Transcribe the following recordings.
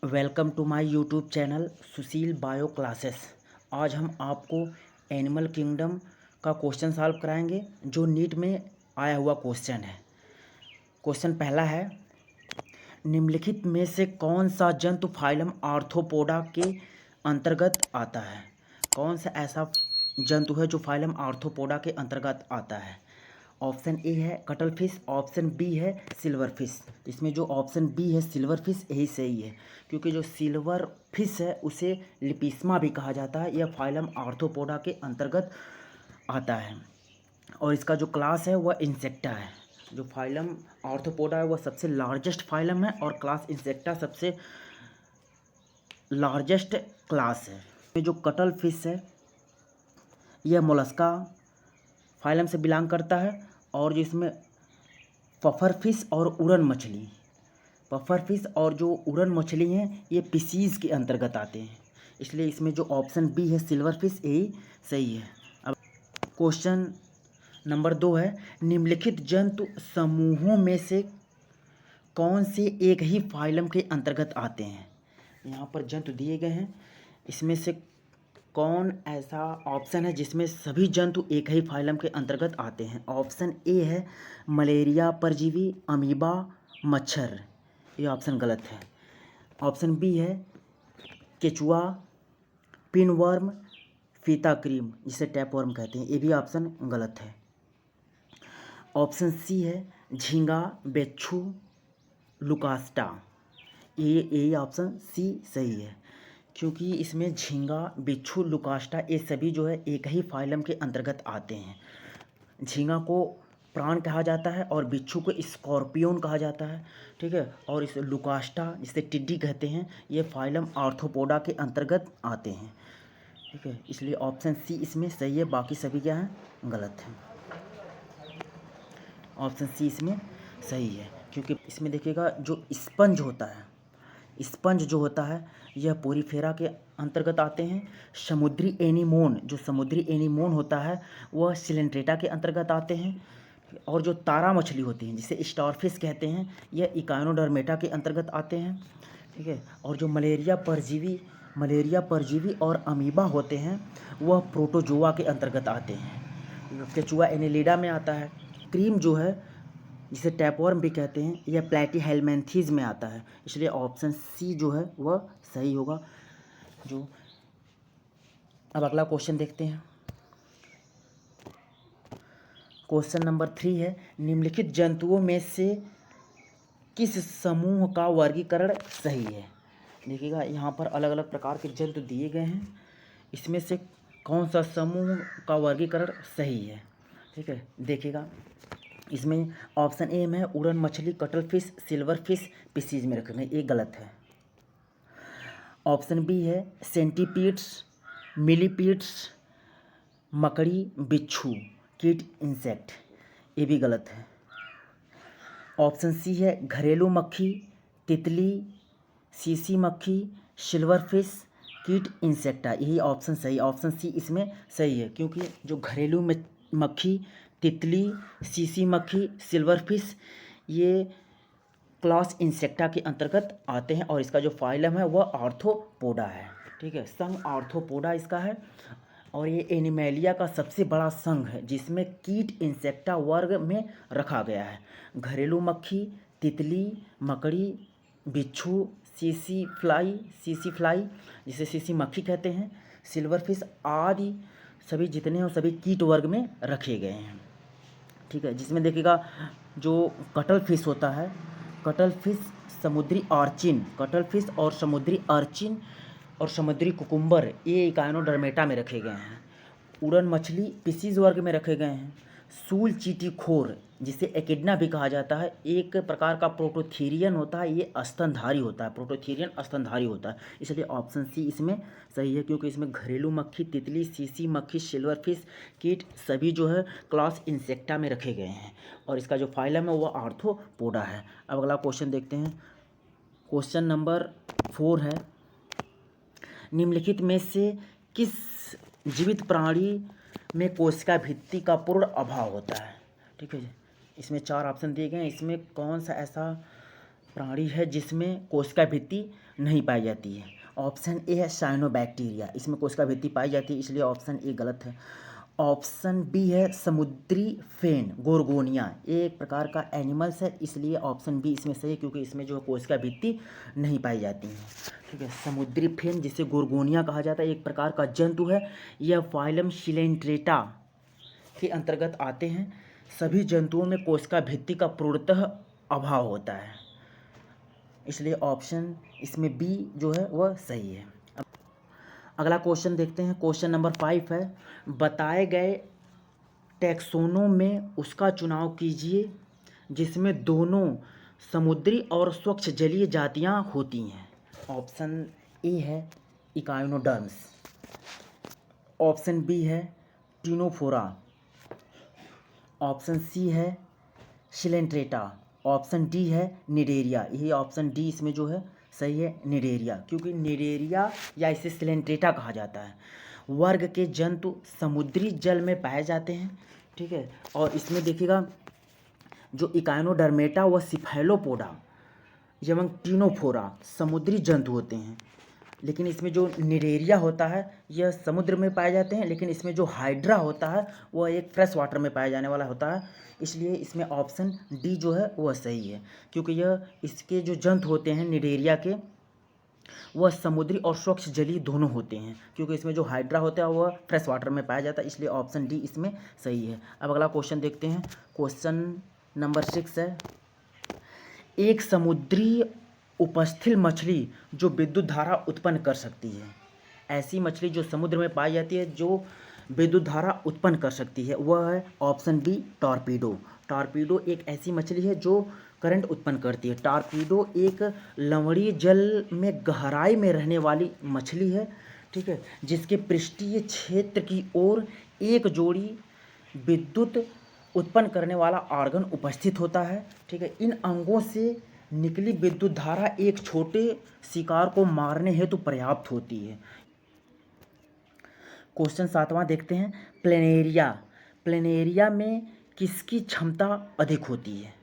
Welcome to my YouTube channel Sushil bio classes. आज हम आपको एनिमल किंगडम का क्वेश्चन सॉल्व कराएंगे जो नीट में आया हुआ क्वेश्चन है। क्वेश्चन पहला है, निम्नलिखित में से कौन सा जंतु फाइलम आर्थ्रोपोडा के अंतर्गत आता है। कौन सा ऐसा जंतु है जो फाइलम आर्थ्रोपोडा के अंतर्गत आता है। ऑप्शन ए है कटल फिश, ऑप्शन बी है सिल्वर फिश। इसमें जो ऑप्शन बी है सिल्वर फिश यही सही है, क्योंकि जो सिल्वर फिश है उसे लिपिस्मा भी कहा जाता है। यह फाइलम आर्थ्रोपोडा के अंतर्गत आता है और इसका जो क्लास है वह इंसेक्टा है। जो फाइलम आर्थ्रोपोडा है वह सबसे लार्जेस्ट फाइलम है और क्लास इंसेक्टा सबसे लार्जेस्ट क्लास है। ये जो कटल फिश है यह मोलस्का फाइलम से बिलोंग करता है और जिसमें पफर फिश और उड़न मछली, पफर फिश और जो उड़न मछली हैं ये पिसीज के अंतर्गत आते हैं, इसलिए इसमें जो ऑप्शन बी है सिल्वर फिश यही सही है। अब क्वेश्चन नंबर 2 है, निम्नलिखित जंतु समूहों में से कौन से एक ही फाइलम के अंतर्गत आते हैं। यहाँ पर जंतु दिए गए हैं, इसमें से कौन ऐसा ऑप्शन है जिसमें सभी जंतु एक ही फाइलम के अंतर्गत आते हैं। ऑप्शन ए है मलेरिया परजीवी, अमीबा, मच्छर। ये ऑप्शन गलत है। ऑप्शन बी है केचुआ, पिनवर्म, फीता क्रीम जिसे टैपवर्म कहते हैं। ये भी ऑप्शन गलत है। ऑप्शन सी है झींगा, बेच्छू, लुकास्टा। ये ऑप्शन सी सही है, क्योंकि इसमें झींगा, बिच्छू, लुकास्टा ये सभी जो है एक ही फाइलम के अंतर्गत आते हैं। झींगा को प्राण कहा जाता है और बिच्छू को स्कॉर्पियन कहा जाता है, ठीक है। और इस लुकास्टा जिसे टिड्डी कहते हैं ये फाइलम आर्थ्रोपोडा के अंतर्गत आते हैं, ठीक है। इसलिए ऑप्शन सी इसमें सही है, बाकी सभी क्या हैं गलत हैं। ऑप्शन सी इसमें सही है, क्योंकि इसमें देखिएगा जो स्पंज होता है, स्पंज जो होता है यह पोरीफेरा के अंतर्गत आते हैं। समुद्री एनीमोन, जो समुद्री एनीमोन होता है वह सिलेंट्रेटा के अंतर्गत आते हैं। और जो तारा मछली होती हैं जिसे स्टारफिश कहते हैं यह इकाइनोडर्मेटा के अंतर्गत आते हैं, ठीक है। और जो मलेरिया परजीवी और अमीबा होते हैं वह प्रोटोजोआ के अंतर्गत आते हैं। केचुआ एनेलिडा में आता है। क्रीम जो है जिसे टैपवर्म भी कहते हैं यह प्लैटीहेल्मिन्थीज में आता है, इसलिए ऑप्शन सी जो है वह सही होगा। जो अब अगला क्वेश्चन देखते हैं। क्वेश्चन नंबर 3 है, निम्नलिखित जंतुओं में से किस समूह का वर्गीकरण सही है। देखिएगा यहाँ पर अलग अलग प्रकार के जंतु दिए गए हैं, इसमें से कौन सा समूह का वर्गीकरण सही है, ठीक है। देखिएगा इसमें ऑप्शन ए में उड़न मछली, cuttle fish, silver fish Pisces में रखे गए, ये गलत है। ऑप्शन बी है सेंटीपीड्स, मिलीपीड्स, मकड़ी, बिच्छू, कीट, इंसेक्ट, ये भी गलत है। ऑप्शन सी है घरेलू मक्खी, तितली, सीसी मक्खी, सिल्वर फिश, कीट, इंसेक्टा, यही ऑप्शन सही। ऑप्शन सी इसमें सही है, क्योंकि जो घरेलू मक्खी, तितली, सीसी मक्खी, सिल्वर फिश ये क्लास इंसेक्टा के अंतर्गत आते हैं और इसका जो फाइलम है वह आर्थ्रोपोडा है, ठीक है। संघ आर्थ्रोपोडा इसका है और ये एनिमेलिया का सबसे बड़ा संघ है जिसमें कीट इंसेक्टा वर्ग में रखा गया है। घरेलू मक्खी, तितली, मकड़ी, बिच्छू, सीसी फ्लाई जिसे सीसी मक्खी कहते हैं, सिल्वर फिश आदि सभी जितने हैं सभी कीट वर्ग में रखे गए हैं, ठीक है। जिसमें देखिएगा जो कटल फिश होता है, कटल फिश, समुद्री आर्चिन, कटल फिश और समुद्री अर्चिन और समुद्री कुकुम्बर ये इकाइनोडर्मेटा में रखे गए हैं। उड़न मछली पिसीज वर्ग में रखे गए हैं। सूल चींटीखोर जिसे एकिडना भी कहा जाता है एक प्रकार का प्रोटोथीरियन होता है, ये स्तनधारी होता है, प्रोटोथीरियन स्तनधारी होता है, इसलिए ऑप्शन सी इसमें सही है, क्योंकि इसमें घरेलू मक्खी, तितली, सीसी मक्खी, सिल्वर फिश, कीट सभी जो है क्लास इंसेक्टा में रखे गए हैं और इसका जो फाइलम है वह आर्थ्रोपोडा है। अब अगला क्वेश्चन देखते हैं। क्वेश्चन नंबर 4 है, निम्नलिखित में से किस जीवित प्राणी में कोशिका भित्ति का पूर्ण अभाव होता है, ठीक है। इसमें 4 ऑप्शन दिए गए हैं, इसमें कौन सा ऐसा प्राणी है जिसमें कोशिका भित्ति नहीं पाई जाती है। ऑप्शन ए है साइनोबैक्टीरिया, इसमें कोशिका भित्ति पाई जाती है, इसलिए ऑप्शन ए गलत है। ऑप्शन बी है समुद्री फेन गोरगोनिया, ये एक प्रकार का एनिमल्स है, इसलिए ऑप्शन बी इसमें सही है, क्योंकि इसमें जो है कोशिका भित्ति नहीं पाई जाती है। ठीक है, समुद्री फेन जिसे गोरगोनिया कहा जाता है एक प्रकार का जंतु है। यह फाइलम सिलेंट्रेटा के अंतर्गत आते हैं। सभी जंतुओं में कोशिका भित्ति का पूर्णतः अभाव होता है, इसलिए ऑप्शन इसमें बी जो है वह सही है। अगला क्वेश्चन देखते हैं। क्वेश्चन नंबर 5 है, बताए गए टैक्सोनों में उसका चुनाव कीजिए जिसमें दोनों समुद्री और स्वच्छ जलीय जातियां होती हैं। ऑप्शन ए है इकाइनोडर्म्स, ऑप्शन बी है टिनोफोरा, ऑप्शन सी है सिलेंट्रेटा, ऑप्शन डी है निडेरिया। यही ऑप्शन डी इसमें जो है सही है, निडेरिया, क्योंकि निडेरिया या इसे सिलेंट्रेटा कहा जाता है। वर्ग के जंतु समुद्री जल में पाए जाते हैं। ठीक है, और इसमें देखिएगा जो इकाइनोडर्मेटा व सिफेलोपोडा एवं टिनोफोरा समुद्री जंतु होते हैं, लेकिन इसमें जो निडेरिया होता है यह समुद्र में पाए जाते हैं, लेकिन इसमें जो हाइड्रा होता है वह एक फ्रेश वाटर में पाया जाने वाला होता है, इसलिए इसमें ऑप्शन डी जो है वह सही है, क्योंकि यह इसके जो जंतु होते हैं निडेरिया के वह समुद्री और स्वच्छ जलीय दोनों होते हैं, क्योंकि इसमें जो हाइड्रा होता है वह फ्रेश वाटर में पाया जाता है, इसलिए ऑप्शन डी इसमें सही है। अब अगला क्वेश्चन देखते हैं। क्वेश्चन नंबर 6 है, एक समुद्री उपस्थित मछली जो विद्युत धारा उत्पन्न कर सकती है। ऐसी मछली जो समुद्र में पाई जाती है जो विद्युत धारा उत्पन्न कर सकती है वह है ऑप्शन बी टॉर्पीडो। टॉर्पीडो एक ऐसी मछली है जो करंट उत्पन्न करती है। टॉर्पीडो एक लवणीय जल में गहराई में रहने वाली मछली है। ठीक है, जिसके पृष्ठीय क्षेत्र की ओर एक जोड़ी विद्युत उत्पन्न करने वाला ऑर्गन उपस्थित होता है। ठीक है, इन अंगों से निकली विद्युत धारा एक छोटे शिकार को मारने हेतु पर्याप्त होती है। क्वेश्चन 7वां देखते हैं। प्लेनेरिया में किसकी क्षमता अधिक होती है।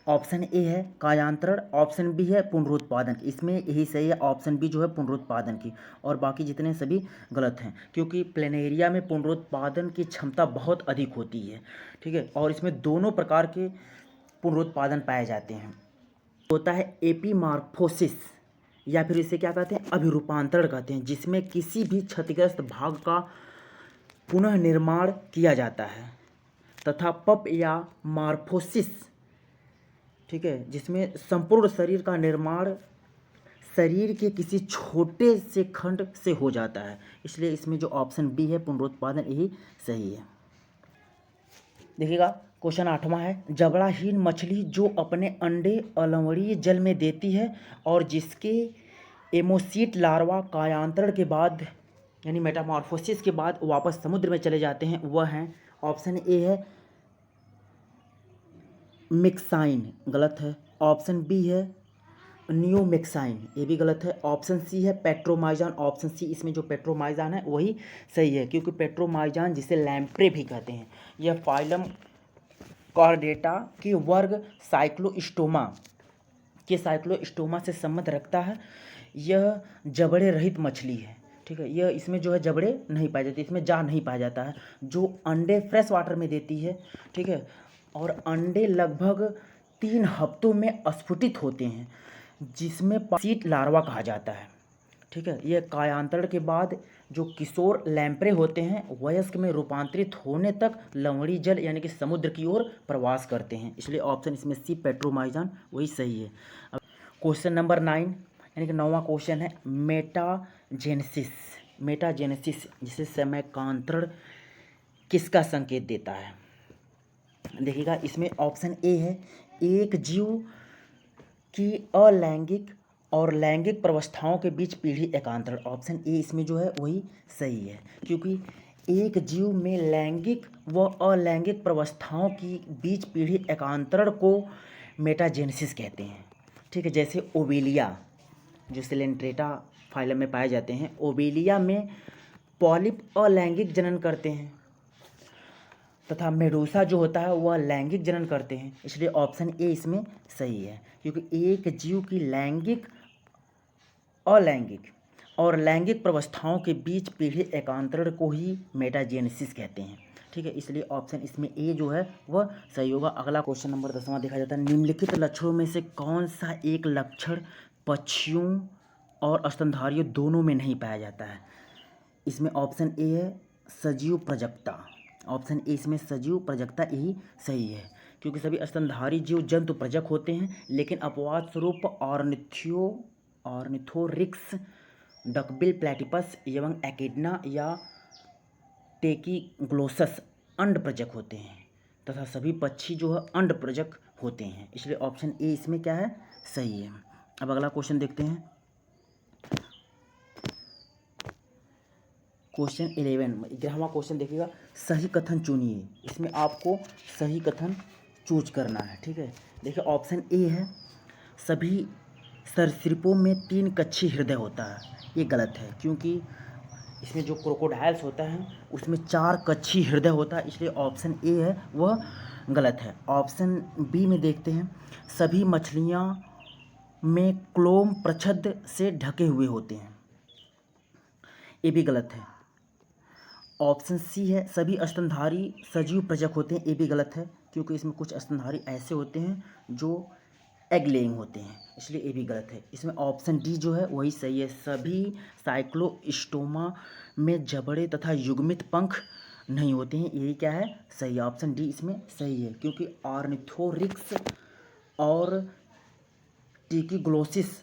ऑप्शन ए है कायांतरण, ऑप्शन बी है पुनरुत्पादन। इसमें यही सही है, ऑप्शन बी जो है पुनरुत्पादन की, और बाकी जितने सभी गलत हैं, क्योंकि प्लेनेरिया में पुनरुत्पादन की क्षमता बहुत अधिक होती है। ठीक है, और इसमें दोनों प्रकार के पुनरुत्पादन पाए जाते हैं। होता है एपीमॉर्फोसिस, या फिर इसे क्या कहते हैं अभिरूपांतरण कहते हैं, जिसमें किसी भी क्षतिग्रस्त भाग का पुनः निर्माण किया जाता है, तथा पप या मॉर्फोसिस, ठीक है, जिसमें संपूर्ण शरीर का निर्माण शरीर के किसी छोटे से खंड से हो जाता है, इसलिए इसमें जो ऑप्शन बी है पुनरुत्पादन यही सही है। देखिएगा क्वेश्चन 8वां है, जबड़ाहीन मछली जो अपने अंडे अलवणीय जल में देती है और जिसके एमोसीट लार्वा कायांतरण के बाद यानी मेटामॉर्फोसिस के बाद वापस समुद्र में चले जाते हैं, वह हैं ऑप्शन ए है मिक्साइन, गलत है। ऑप्शन बी है नियोमिक्साइन, ये भी गलत है। ऑप्शन सी है पेट्रोमाइजान, ऑप्शन सी इसमें जो पेट्रोमाइजान है वही सही है, क्योंकि पेट्रोमाइजान जिसे लैम्प्रे भी कहते हैं, यह फाइलम कॉर्डेटा की वर्ग साइक्लोस्टोमा से संबंध रखता है। यह जबड़े रहित मछली है। ठीक है, यह इसमें जो है जबड़े नहीं पाए जाते, इसमें जा नहीं पाया जाता है, जो अंडे फ्रेश वाटर में देती है। ठीक है, और अंडे लगभग 3 हफ्तों में स्फुटित होते हैं, जिसमें सीट लार्वा कहा जाता है। ठीक है, यह कायांतरण के बाद जो किशोर लैम्प्रे होते हैं वयस्क में रूपांतरित होने तक लवणीय जल यानी कि समुद्र की ओर प्रवास करते हैं, इसलिए ऑप्शन इसमें सी पेट्रोमाइजान वही सही है। अब क्वेश्चन नंबर 9 यानी कि 9वां क्वेश्चन है, मेटाजेनेसिस जिसे समकांतरण किसका संकेत देता है। देखिएगा इसमें ऑप्शन ए है एक जीव की अलैंगिक और लैंगिक प्रवस्थाओं के बीच पीढ़ी एकांतरण। ऑप्शन ए इसमें जो है वही सही है, क्योंकि एक जीव में लैंगिक व अलैंगिक प्रवस्थाओं की बीच पीढ़ी एकांतरण को मेटाजेनेसिस कहते हैं। ठीक है, जैसे ओबेलिया जो सिलेंट्रेटा फाइलम में पाए जाते हैं, ओबेलिया में पॉलिप अलैंगिक जनन करते हैं तथा मेडूसा जो होता है वह लैंगिक जनन करते हैं, इसलिए ऑप्शन ए इसमें सही है, क्योंकि एक जीव की लैंगिक, अलैंगिक और लैंगिक प्रवस्थाओं के बीच पीढ़ी एकांतरण को ही मेटाजेनेसिस कहते हैं। ठीक है, इसलिए ऑप्शन इसमें ए जो है वह सही होगा। अगला क्वेश्चन नंबर 10वां देखा जाता है, निम्नलिखित लक्षणों में से कौन सा एक लक्षण पक्षियों और स्तनधारियों दोनों में नहीं पाया जाता है। इसमें ऑप्शन ए है सजीव प्रजक्ता, ऑप्शन ए इसमें सजीव प्रजक्ता यही सही है, क्योंकि सभी स्तनधारी जीव जंतु प्रजक होते हैं, लेकिन अपवाद स्वरूप ऑर्निथोरिक्स, डकबिल प्लेटिपस एवं एकिडना या टेकीग्लोसस अंड प्रजक होते हैं, तथा सभी पक्षी जो है अंड प्रजक होते हैं, इसलिए ऑप्शन ए इसमें क्या है सही है। अब अगला क्वेश्चन देखते हैं, क्वेश्चन 11वां क्वेश्चन देखिएगा, सही कथन चुनिए। इसमें आपको सही कथन चूज करना है। ठीक है, देखिए ऑप्शन ए है सभी सरीसृपों में 3 कक्षी हृदय होता है, ये गलत है, क्योंकि इसमें जो क्रोकोडाइल्स होता है उसमें 4 कक्षी हृदय होता है, इसलिए ऑप्शन ए है वह गलत है। ऑप्शन बी में देखते हैं, सभी मछलियाँ में क्लोम प्रच्छद से ढके हुए होते हैं, ये भी गलत है। ऑप्शन सी है सभी स्तनधारी सजीव प्रजक होते हैं, ये भी गलत है, क्योंकि इसमें कुछ स्तनधारी ऐसे होते हैं जो एग लेइंग होते हैं, इसलिए ये भी गलत है। इसमें ऑप्शन डी जो है वही सही है, सभी साइक्लोस्टोमा में जबड़े तथा युग्मित पंख नहीं होते हैं, यही क्या है सही है, ऑप्शन डी इसमें सही है, क्योंकि ऑर्निथोरिक्स और टीकीग्लोसिस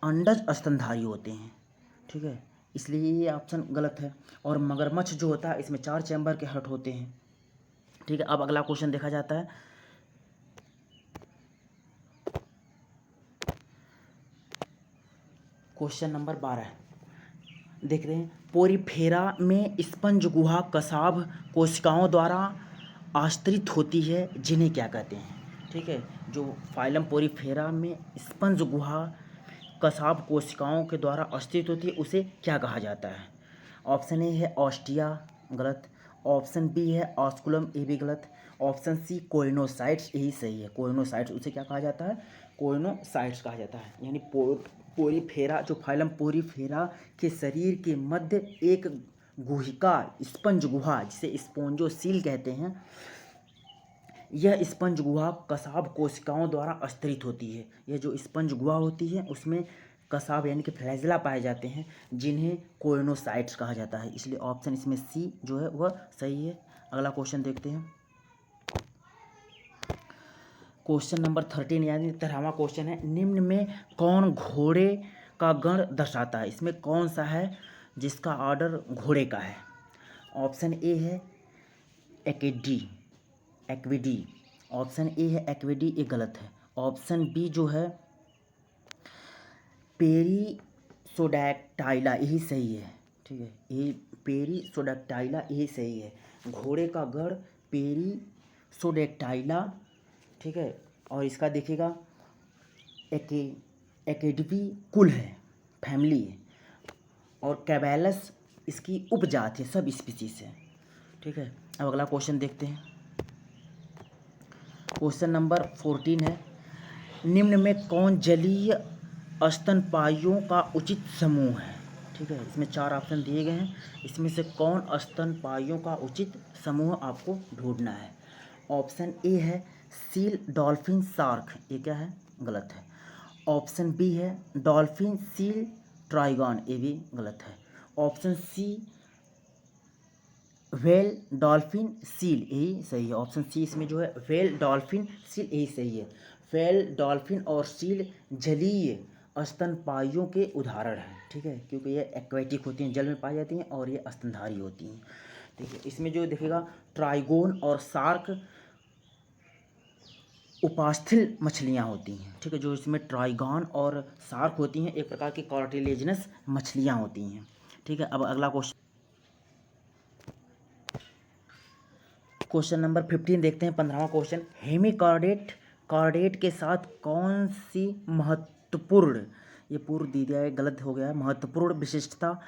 अंडज स्तनधारी होते हैं। ठीक है, इसलिए ये ऑप्शन गलत है। और मगरमच्छ जो होता है इसमें 4 चैम्बर के हर्ट होते हैं। ठीक है, अब अगला क्वेश्चन देखा जाता है, क्वेश्चन नंबर 12 देख रहे हैं, पोरीफेरा में स्पंज गुहा कसाभ कोशिकाओं द्वारा आश्रित होती है, जिन्हें क्या कहते हैं। ठीक है, जो फाइलम पोरीफेरा में स्पंज गुहा कसाभ कोशिकाओं के द्वारा आश्रित होती है उसे क्या कहा जाता है। ऑप्शन ए है ऑस्टिया, गलत। ऑप्शन बी है ऑस्कुलम, ये भी गलत। ऑप्शन सी कोइनोसाइट्स, यही सही है, कोइनोसाइट्स, उसे क्या कहा जाता है कोइनोसाइट्स कहा जाता है। यानी पोरीफेरा, जो फाइलम पोरीफेरा के शरीर के मध्य एक गुहिका स्पंज गुहा, जिसे स्पोंजोसील कहते हैं, यह स्पंज गुहा कसाभ कोशिकाओं द्वारा आश्रित होती है। यह जो स्पंज गुहा होती है उसमें कसाभ यानी कि फ्लैजेला पाए जाते हैं, जिन्हें कोइनोसाइट्स कहा जाता है, इसलिए ऑप्शन इसमें सी जो है वह सही है। अगला क्वेश्चन देखते हैं, क्वेश्चन नंबर 13 यानी 13वां क्वेश्चन है, निम्न में कौन घोड़े का गण दर्शाता है। इसमें कौन सा है जिसका ऑर्डर घोड़े का है। ऑप्शन ए है एक्विडी, ऑप्शन ए है एक्विडी, ये गलत है। ऑप्शन बी जो है पेरिसोडैक्टाइला, यही सही है। ठीक है, ये पेरिसोडैक्टाइला यही सही है, घोड़े का गण पेरिसोडैक्टाइला। ठीक है, और इसका देखिएगा एकेडवी कुल है, फैमिली है, और कैबैलस इसकी उपजाति है, सब स्पीसीज है। ठीक है, अब अगला क्वेश्चन देखते हैं, क्वेश्चन नंबर 14 है, निम्न में कौन जलीय स्तनपायियों का उचित समूह है। ठीक है, इसमें 4 ऑप्शन दिए गए हैं, इसमें से कौन स्तनपायियों का उचित समूह आपको ढूंढना है। ऑप्शन ए है सील, डॉल्फिन, शार्क, ये क्या है गलत है। ऑप्शन बी है डॉल्फिन, सील, ट्राइगॉन, ये भी गलत है। Option C whale, dolphin, seal, यही सही है। ऑप्शन सी इसमें जो है व्हेल, डॉल्फिन, सील, यही सही है। व्हेल, डॉल्फिन और सील जलीय स्तनपायियों के उदाहरण हैं। ठीक है, क्योंकि ये एक्वेटिक होती हैं, जल में पाई जाती हैं, और ये स्तनधारी होती हैं। ठीक है, इसमें जो देखिएगा ट्राइगोन और शार्क उपास्थल मछलियाँ होती हैं। ठीक है, जो इसमें ट्राइगॉन और शार्क होती हैं, एक प्रकार की कार्टिलेजिनस मछलियाँ होती हैं। ठीक है, अब अगला क्वेश्चन नंबर 15 देखते हैं, 15वां क्वेश्चन, हेमिकॉर्डेट के साथ कौन सी महत्वपूर्ण, ये पूर्व दे दिया है, गलत हो गया है, महत्वपूर्ण विशिष्टता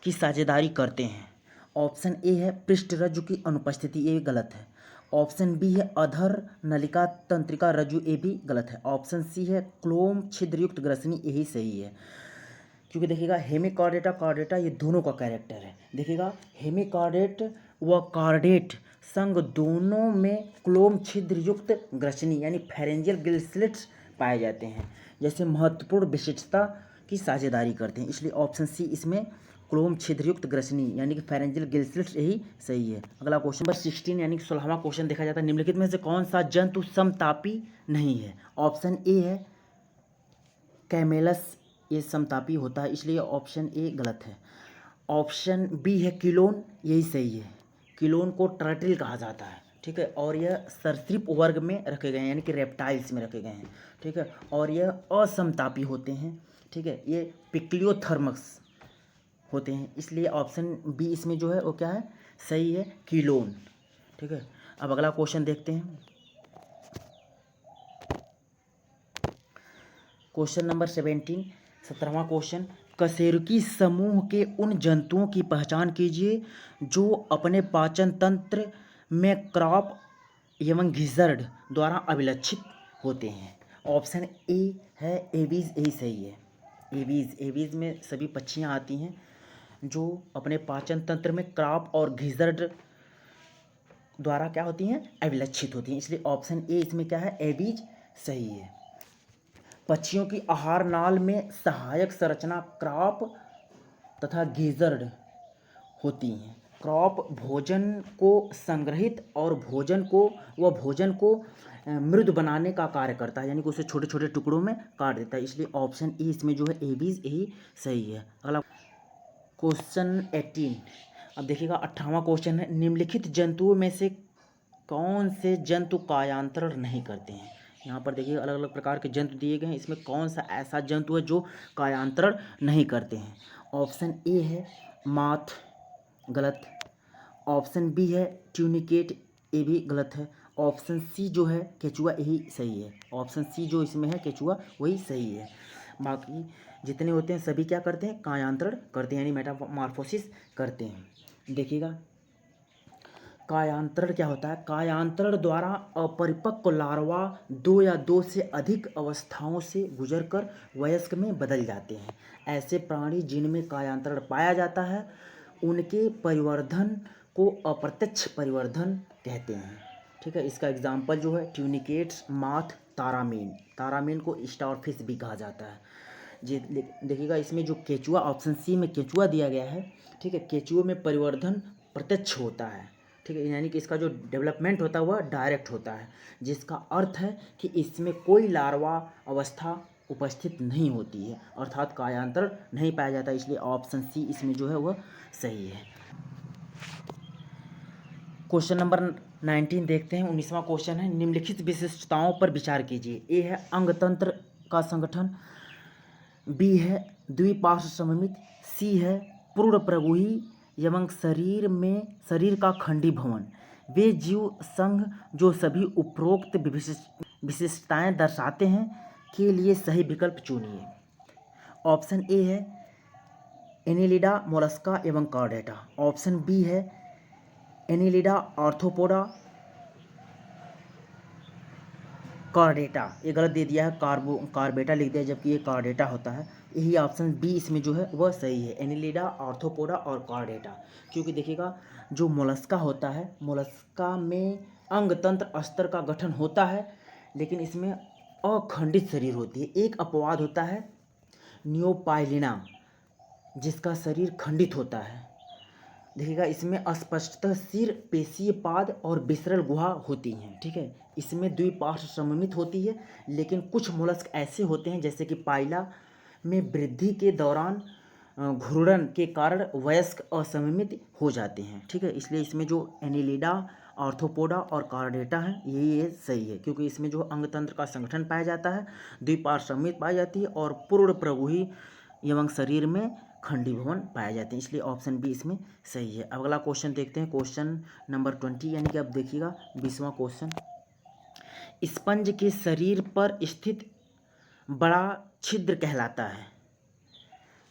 की साझेदारी करते हैं। ऑप्शन ए है पृष्ठ रज्जु की अनुपस्थिति, ये गलत है। ऑप्शन बी है अधर नलिका तंत्रिका रज्जु, ये भी गलत है। ऑप्शन सी है क्लोम छिद्रयुक्त ग्रसनी, यही सही है। क्योंकि देखिएगा हेमिकॉर्डेटा कॉर्डेटा ये दोनों का कैरेक्टर है। देखिएगा हेमिकॉर्डेट व कॉर्डेट संघ दोनों में क्लोम छिद्र युक्त ग्रसनी यानी फेरेंजियल गिल स्लिट्स पाए जाते हैं, जैसे महत्वपूर्ण विशिष्टता की साझेदारी करते हैं। इसलिए ऑप्शन सी इसमें क्लोम छिद्रयुक्त ग्रसनी यानी कि फेरेंजियल गिल स्लिट्स यही सही है। अगला क्वेश्चन नंबर 16 यानी कि 16वां क्वेश्चन देखा जाता है, निम्नलिखित में से कौन सा जंतु समतापी नहीं है। ऑप्शन ए है कैमेलस, ये समतापी होता है, इसलिए ऑप्शन ए गलत है। ऑप्शन बी है किलोन, यही सही है। किलोन को टर्टल कहा जाता है, ठीक है, और यह सरीसृप वर्ग में रखे गए हैं यानी कि रेप्टाइल्स में रखे गए हैं, ठीक है, और यह असमतापी होते हैं, ठीक है, ये पिक्लियोथर्मस होते हैं, इसलिए ऑप्शन बी इसमें जो है वो क्या है, सही है, किलोन, ठीक है। अब अगला क्वेश्चन देखते हैं, क्वेश्चन नंबर 17, 17वां क्वेश्चन, कशेरुकी समूह के उन जंतुओं की पहचान कीजिए जो अपने पाचन तंत्र में क्रॉप एवं घिसर्ड द्वारा अभिलक्षित होते हैं। ऑप्शन ए है एवीज, यही सही है। एवीज, एवीज में सभी पक्षियाँ आती हैं जो अपने पाचन तंत्र में क्रॉप और घिसर्ड द्वारा क्या होती हैं, अभिलक्षित होती हैं, इसलिए ऑप्शन ए इसमें क्या है, एवीज सही है। पक्षियों की आहार नाल में सहायक संरचना क्रॉप तथा गिजर्ड होती हैं। क्रॉप भोजन को संग्रहित और भोजन को मृद बनाने का कार्य करता है, यानी कि उसे छोटे छोटे टुकड़ों में काट देता है, इसलिए ऑप्शन ए इसमें जो है एबीज यही सही है। अगला क्वेश्चन 18, अब देखिएगा 18वां क्वेश्चन है, निम्नलिखित जंतुओं में से कौन से जंतु कायांतरण नहीं करते हैं। यहाँ पर देखिए अलग अलग प्रकार के जंतु दिए गए हैं, इसमें कौन सा ऐसा जंतु है जो कायांतरण नहीं करते हैं। ऑप्शन ए है माथ, गलत। ऑप्शन बी है ट्यूनिकेट, ये भी गलत है। ऑप्शन सी जो है केचुआ, यही सही है। ऑप्शन सी जो इसमें है केचुआ वही सही है। बाकी जितने होते हैं सभी क्या करते हैं, कायांतरण करते हैं यानी मेटामॉर्फोसिस करते हैं। देखिएगा कायांतरण क्या होता है, कायांतरण द्वारा अपरिपक्व लार्वा 2 या 2 से अधिक अवस्थाओं से गुजरकर वयस्क में बदल जाते हैं। ऐसे प्राणी जिनमें कायांतरण पाया जाता है उनके परिवर्धन को अप्रत्यक्ष परिवर्धन कहते हैं, ठीक है। इसका एग्जाम्पल जो है ट्यूनिकेट्स, माथ, तारामीन, तारामीन को स्टारफिश भी कहा जाता है। जी देखिएगा इसमें जो केचुआ, ऑप्शन सी में केचुआ दिया गया है, ठीक है, केचुओं में परिवर्धन प्रत्यक्ष होता है, ठीक है, यानी कि इसका जो डेवलपमेंट होता है वह डायरेक्ट होता है, जिसका अर्थ है कि इसमें कोई लार्वा अवस्था उपस्थित नहीं होती है, अर्थात कायांतरण नहीं पाया जाता, इसलिए ऑप्शन सी इसमें जो है वह सही है। क्वेश्चन नंबर 19 देखते हैं, 19वां क्वेश्चन है, निम्नलिखित विशिष्टताओं पर विचार कीजिए। ए है अंगतंत्र का संगठन, बी है द्विपार्श्व सममित, सी है पूर्ण प्रगुही एवं शरीर का खंडी भवन। वे जीव संघ जो सभी उपरोक्त विशिष्टताएं दर्शाते हैं के लिए सही विकल्प चुनिए। ऑप्शन ए है एनिलिडा, मोलस्का एवं कॉर्डेटा। ऑप्शन बी है एनिलिडा, आर्थ्रोपोडा, कॉर्डेटा, ये गलत दे दिया है, कार्बेटा लिख दिया जबकि ये कॉर्डेटा होता है। यही ऑप्शन बी इसमें जो है वह सही है, एनिलिडा, आर्थ्रोपोडा और कॉर्डेटा। क्योंकि देखिएगा जो मोलस्का होता है, मोलस्का में अंगतंत्र स्तर का गठन होता है लेकिन इसमें अखंडित शरीर होती है। एक अपवाद होता है नियोपाइलिना, जिसका शरीर खंडित होता है। देखिएगा इसमें अस्पष्टतः सिर, पेशीय पाद और विसरल गुहा होती हैं, ठीक है। इसमें द्विपार्श्व सममित होती है, लेकिन कुछ मोलस्क ऐसे होते हैं जैसे कि पाइला में वृद्धि के दौरान घूर्णन के कारण वयस्क असममित हो जाते हैं, ठीक है। इसलिए इसमें जो एनिलिडा, आर्थ्रोपोडा और कॉर्डेटा है ये सही है, क्योंकि इसमें जो अंगतंत्र का संगठन पाया जाता है, द्विपार्श्व सममित पाई जाती है और पूर्ण प्रगुही एवं शरीर में खंडी भवन पाए जाते हैं, इसलिए ऑप्शन बी इसमें सही है। अगला क्वेश्चन देखते हैं, क्वेश्चन नंबर 20 यानी कि अब देखिएगा 20वां क्वेश्चन, स्पंज के शरीर पर स्थित बड़ा छिद्र कहलाता है।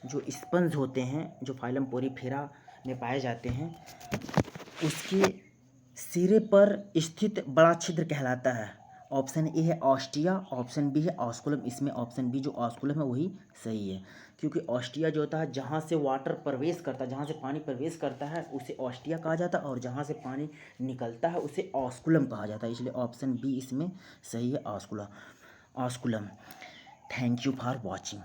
जो स्पंज होते हैं, जो फाइलम पोरीफेरा में पाए जाते हैं उसके सिरे पर स्थित बड़ा छिद्र कहलाता है। ऑप्शन ए है ऑस्टिया, ऑप्शन बी है ऑस्कुलम। इसमें ऑप्शन बी जो ऑस्कुलम है वही सही है, क्योंकि ऑस्टिया जो होता है जहाँ से वाटर प्रवेश करता है, जहाँ से पानी प्रवेश करता है उसे ऑस्टिया कहा जाता है, और जहाँ से पानी निकलता है उसे ऑस्कुलम कहा जाता है। इसलिए ऑप्शन बी इसमें सही है, osculum. Thank you for watching.